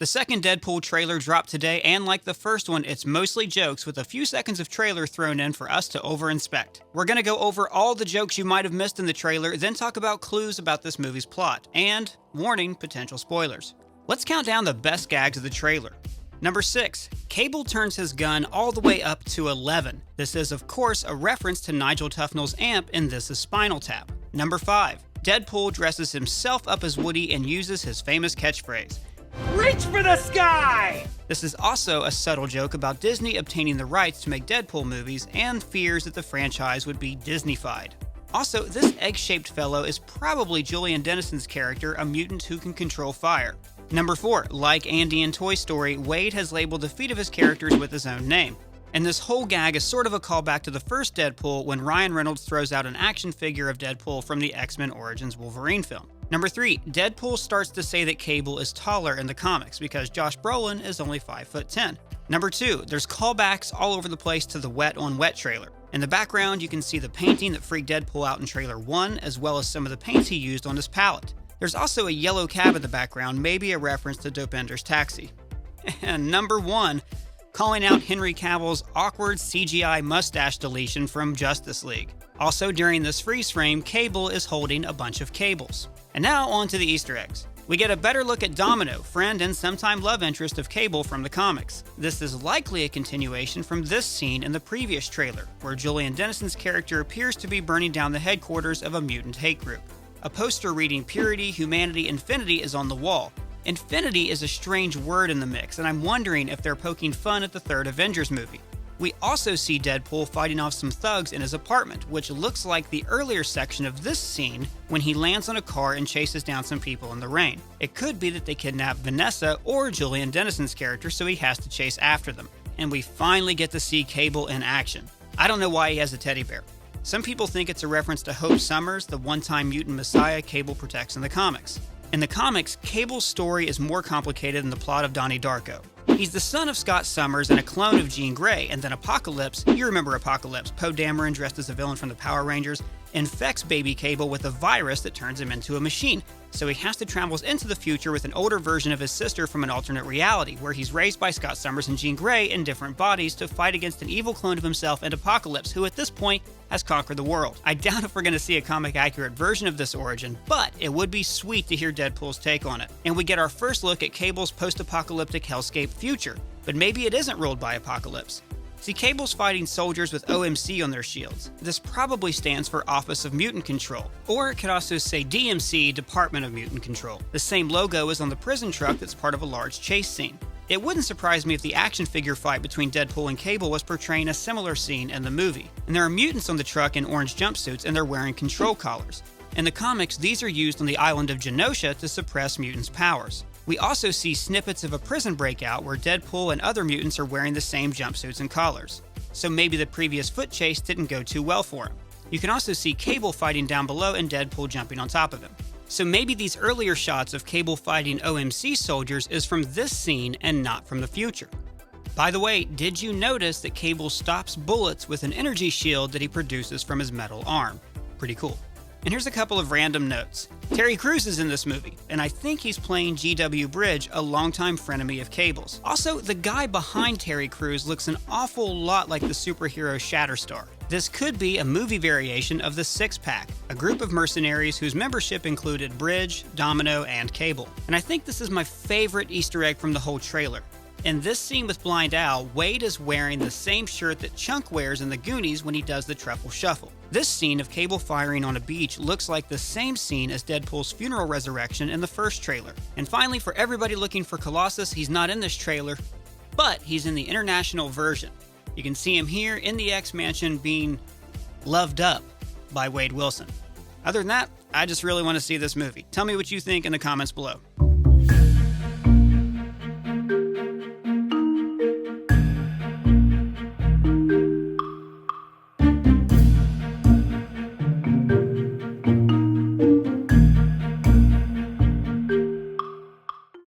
The second Deadpool trailer dropped today, and like the first one, it's mostly jokes with a few seconds of trailer thrown in for us to over-inspect. We're gonna go over all the jokes you might have missed in the trailer, then talk about clues about this movie's plot, and, warning, potential spoilers. Let's count down the best gags of the trailer. Number 6. Cable turns his gun all the way up to 11. This is, of course, a reference to Nigel Tufnell's amp in This Is Spinal Tap. Number 5. Deadpool dresses himself up as Woody and uses his famous catchphrase, "Reach for the sky!" This is also a subtle joke about Disney obtaining the rights to make Deadpool movies and fears that the franchise would be Disney-fied. Also, this egg-shaped fellow is probably Julian Dennison's character, a mutant who can control fire. Number 4. Like Andy in Toy Story, Wade has labeled the feet of his characters with his own name. And this whole gag is sort of a callback to the first Deadpool when Ryan Reynolds throws out an action figure of Deadpool from the X-Men Origins Wolverine film. Number 3. Deadpool starts to say that Cable is taller in the comics because Josh Brolin is only 5'10". Number 2. There's callbacks all over the place to the Wet on Wet trailer. In the background, you can see the painting that freaked Deadpool out in trailer 1, as well as some of the paints he used on his palette. There's also a yellow cab in the background, maybe a reference to Dopender's Taxi. And number 1, calling out Henry Cavill's awkward CGI mustache deletion from Justice League. Also, during this freeze frame, Cable is holding a bunch of cables. And now on to the Easter eggs. We get a better look at Domino, friend and sometime love interest of Cable from the comics. This is likely a continuation from this scene in the previous trailer, where Julian Dennison's character appears to be burning down the headquarters of a mutant hate group. A poster reading Purity, Humanity, Infinity is on the wall. Infinity is a strange word in the mix, and I'm wondering if they're poking fun at the third Avengers movie. We also see Deadpool fighting off some thugs in his apartment, which looks like the earlier section of this scene when he lands on a car and chases down some people in the rain. It could be that they kidnap Vanessa or Julian Dennison's character, so he has to chase after them. And we finally get to see Cable in action. I don't know why he has a teddy bear. Some people think it's a reference to Hope Summers, the one-time mutant messiah Cable protects in the comics. In the comics, Cable's story is more complicated than the plot of Donnie Darko. He's the son of Scott Summers and a clone of Jean Grey, and then Apocalypse, you remember Apocalypse, Poe Dameron dressed as a villain from the Power Rangers, infects baby Cable with a virus that turns him into a machine. So he has to travel into the future with an older version of his sister from an alternate reality, where he's raised by Scott Summers and Jean Grey in different bodies to fight against an evil clone of himself and Apocalypse, who at this point has conquered the world. I doubt if we're going to see a comic-accurate version of this origin, but it would be sweet to hear Deadpool's take on it. And we get our first look at Cable's post-apocalyptic hellscape future, but maybe it isn't ruled by Apocalypse. See, Cable's fighting soldiers with OMC on their shields. This probably stands for Office of Mutant Control, or it could also say DMC, Department of Mutant Control. The same logo is on the prison truck that's part of a large chase scene. It wouldn't surprise me if the action figure fight between Deadpool and Cable was portraying a similar scene in the movie. And there are mutants on the truck in orange jumpsuits, and they're wearing control collars. In the comics, these are used on the island of Genosha to suppress mutants' powers. We also see snippets of a prison breakout where Deadpool and other mutants are wearing the same jumpsuits and collars. So maybe the previous foot chase didn't go too well for him. You can also see Cable fighting down below and Deadpool jumping on top of him. So maybe these earlier shots of Cable fighting OMC soldiers is from this scene and not from the future. By the way, did you notice that Cable stops bullets with an energy shield that he produces from his metal arm? Pretty cool. And here's a couple of random notes. Terry Crews is in this movie, and I think he's playing G.W. Bridge, a longtime frenemy of Cable's. Also, the guy behind Terry Crews looks an awful lot like the superhero Shatterstar. This could be a movie variation of the Six Pack, a group of mercenaries whose membership included Bridge, Domino, and Cable. And I think this is my favorite Easter egg from the whole trailer. In this scene with Blind Al, Wade is wearing the same shirt that Chunk wears in the Goonies when he does the Truffle Shuffle. This scene of Cable firing on a beach looks like the same scene as Deadpool's funeral resurrection in the first trailer. And finally, for everybody looking for Colossus, he's not in this trailer, but he's in the international version. You can see him here in the X-Mansion being loved up by Wade Wilson. Other than that, I just really want to see this movie. Tell me what you think in the comments below.